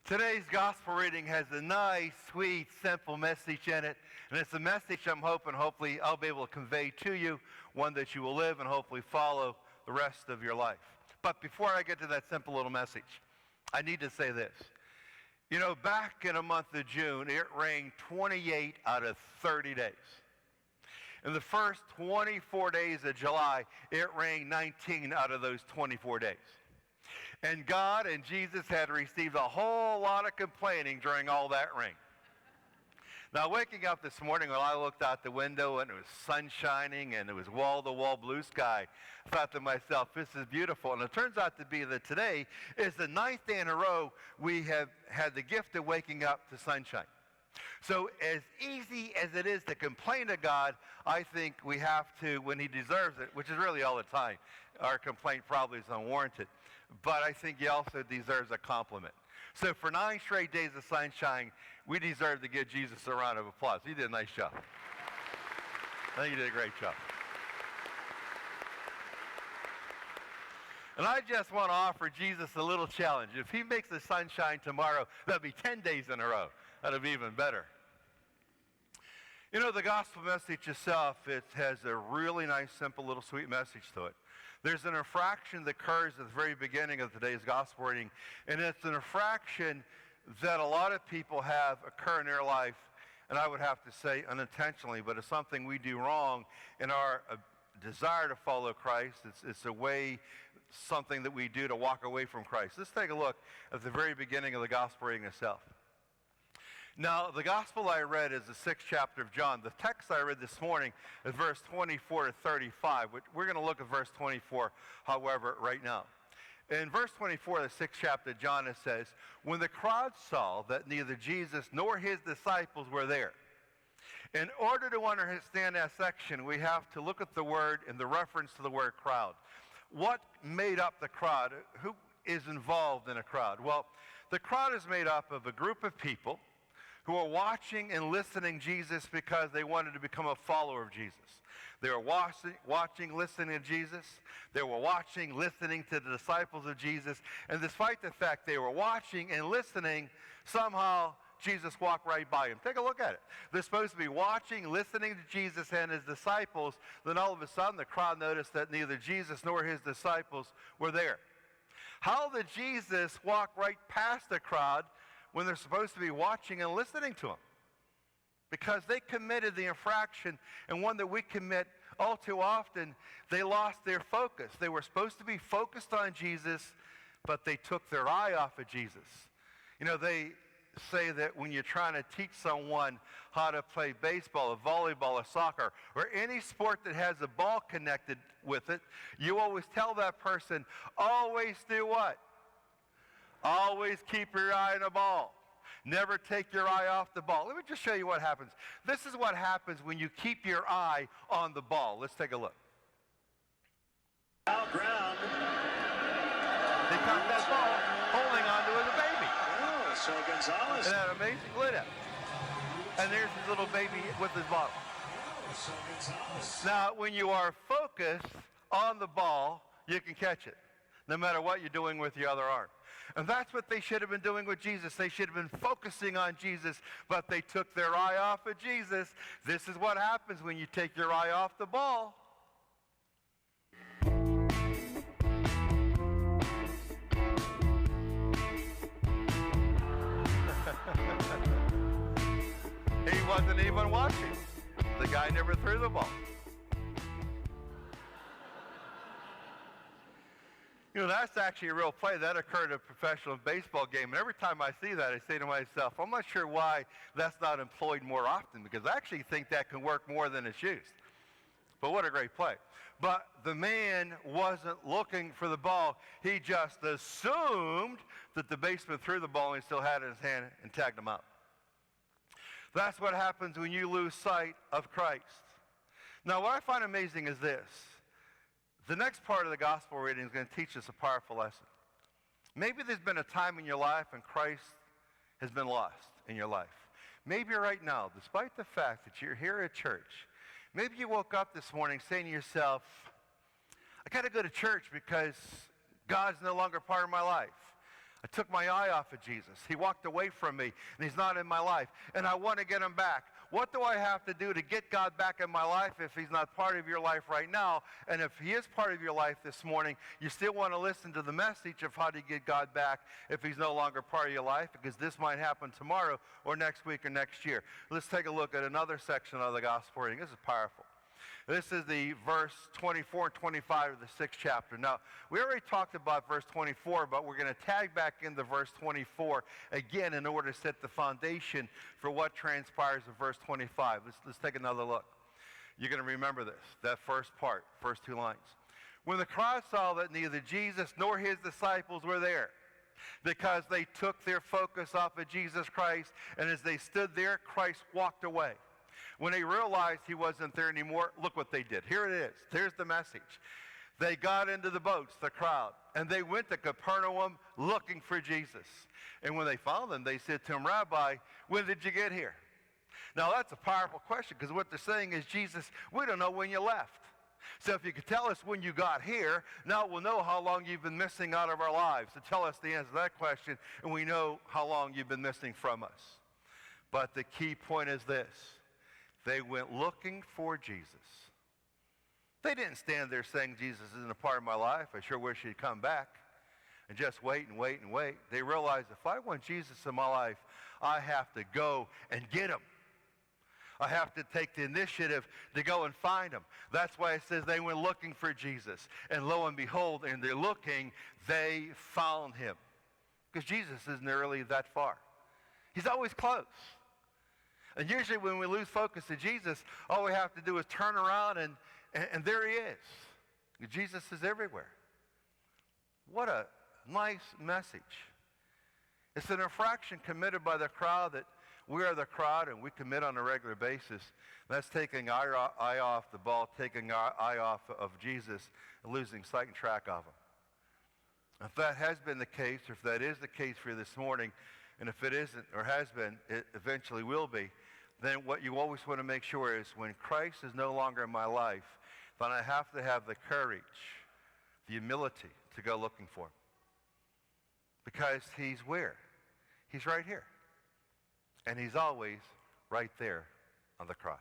Today's gospel reading has a nice, sweet, simple message in it. And it's a message I'm hopefully I'll be able to convey to you, one that you will live and hopefully follow the rest of your life. But before I get to that simple little message, I need to say this. You know, back in the month of June, it rained 28 out of 30 days. In the first 24 days of July, it rained 19 out of those 24 days. And God and Jesus had received a whole lot of complaining during all that rain. Now, waking up this morning when I looked out the window and it was sun shining and it was wall-to-wall blue sky, I thought to myself, this is beautiful. And it turns out to be that today is the 9th day in a row we have had the gift of waking up to sunshine. So as easy as it is to complain to God, I think we have to, when he deserves it, which is really all the time, our complaint probably is unwarranted. But I think he also deserves a compliment. So for 9 straight days of sunshine, we deserve to give Jesus a round of applause. He did a nice job. I think he did a great job. And I just want to offer Jesus a little challenge. If he makes the sunshine tomorrow, that'll be 10 days in a row. That'll be even better. You know, the gospel message itself, it has a really nice, simple, little sweet message to it. There's an infraction that occurs at the very beginning of today's gospel reading, and it's an infraction that a lot of people have occur in their life, and I would have to say unintentionally, but it's something we do wrong in our desire to follow Christ. It's a way, something that we do to walk away from Christ. Let's take a look at the very beginning of the gospel reading itself. Now, the gospel I read is the 6th chapter of John. The text I read this morning is verse 24 to 35. We're going to look at verse 24, however, right now. In verse 24 of the 6th chapter of John, it says, when the crowd saw that neither Jesus nor his disciples were there. In order to understand that section, we have to look at the word and the reference to the word crowd. What made up the crowd? Who is involved in a crowd? Well, the crowd is made up of a group of people who are watching and listening to Jesus because they wanted to become a follower of Jesus. They were watching, listening to Jesus. They were watching, listening to the disciples of Jesus. And despite the fact they were watching and listening, somehow Jesus walked right by them. Take a look at it. They're supposed to be watching, listening to Jesus and his disciples. Then all of a sudden the crowd noticed that neither Jesus nor his disciples were there. How did Jesus walk right past the crowd when they're supposed to be watching and listening to him? Because they committed the infraction, and one that we commit all too often. They lost their focus. They were supposed to be focused on Jesus, but they took their eye off of Jesus. You know, they say that when you're trying to teach someone how to play baseball or volleyball or soccer or any sport that has a ball connected with it, you always tell that person, always do what? Always keep your eye on the ball. Never take your eye off the ball. Let me just show you what happens. This is what happens when you keep your eye on the ball. Let's take a look. Out ground. They caught that ball holding onto it as a baby. Oh, so Gonzalez. Isn't that amazing? Look at that. And there's his little baby with his bottle. Oh, so Gonzalez. Now, when you are focused on the ball, you can catch it, no matter what you're doing with your other arm. And that's what they should have been doing with Jesus. They should have been focusing on Jesus, but they took their eye off of Jesus. This is what happens when you take your eye off the ball. He wasn't even watching. The guy never threw the ball. You know, that's actually a real play. That occurred at a professional baseball game. And every time I see that, I say to myself, I'm not sure why that's not employed more often, because I actually think that can work more than it's used. But what a great play. But the man wasn't looking for the ball. He just assumed that the baseman threw the ball and he still had it in his hand and tagged him out. That's what happens when you lose sight of Christ. Now, what I find amazing is this. The next part of the gospel reading is going to teach us a powerful lesson. Maybe there's been a time in your life when Christ has been lost in your life. Maybe right now, despite the fact that you're here at church, maybe you woke up this morning saying to yourself, I got to go to church because God's no longer part of my life. I took my eye off of Jesus. He walked away from me, and he's not in my life, and I want to get him back. What do I have to do to get God back in my life if he's not part of your life right now? And if he is part of your life this morning, you still want to listen to the message of how to get God back if he's no longer part of your life, because this might happen tomorrow or next week or next year. Let's take a look at another section of the gospel reading. This is powerful. This is the verse 24 and 25 of the 6th chapter. Now, we already talked about verse 24, but we're going to tag back into verse 24 again in order to set the foundation for what transpires in verse 25. Let's take another look. You're going to remember this, that first part, first 2 lines. When the crowd saw that neither Jesus nor his disciples were there, because they took their focus off of Jesus Christ, and as they stood there, Christ walked away. When they realized he wasn't there anymore, look what they did. Here it is. Here's the message. They got into the boats, the crowd, and they went to Capernaum looking for Jesus. And when they found him, they said to him, Rabbi, when did you get here? Now, that's a powerful question, because what they're saying is, Jesus, we don't know when you left. So if you could tell us when you got here, now we'll know how long you've been missing out of our lives. So tell us the answer to that question, and we know how long you've been missing from us. But the key point is this. They went looking for Jesus. They didn't stand there saying, Jesus isn't a part of my life. I sure wish he'd come back. And just wait and wait and wait. They realized, if I want Jesus in my life, I have to go and get him. I have to take the initiative to go and find him. That's why it says they went looking for Jesus. And lo and behold, and they're looking, they found him. Because Jesus isn't really that far. He's always close. And usually when we lose focus of Jesus, all we have to do is turn around and there he is. Jesus is everywhere. What a nice message. It's an infraction committed by the crowd that we are the crowd and we commit on a regular basis. That's taking our eye off the ball, taking our eye off of Jesus, and losing sight and track of him. If that has been the case, or if that is the case for you this morning, and if it isn't or has been, it eventually will be, then what you always want to make sure is when Christ is no longer in my life, then I have to have the courage, the humility to go looking for him. Because he's where? He's right here. And he's always right there on the cross.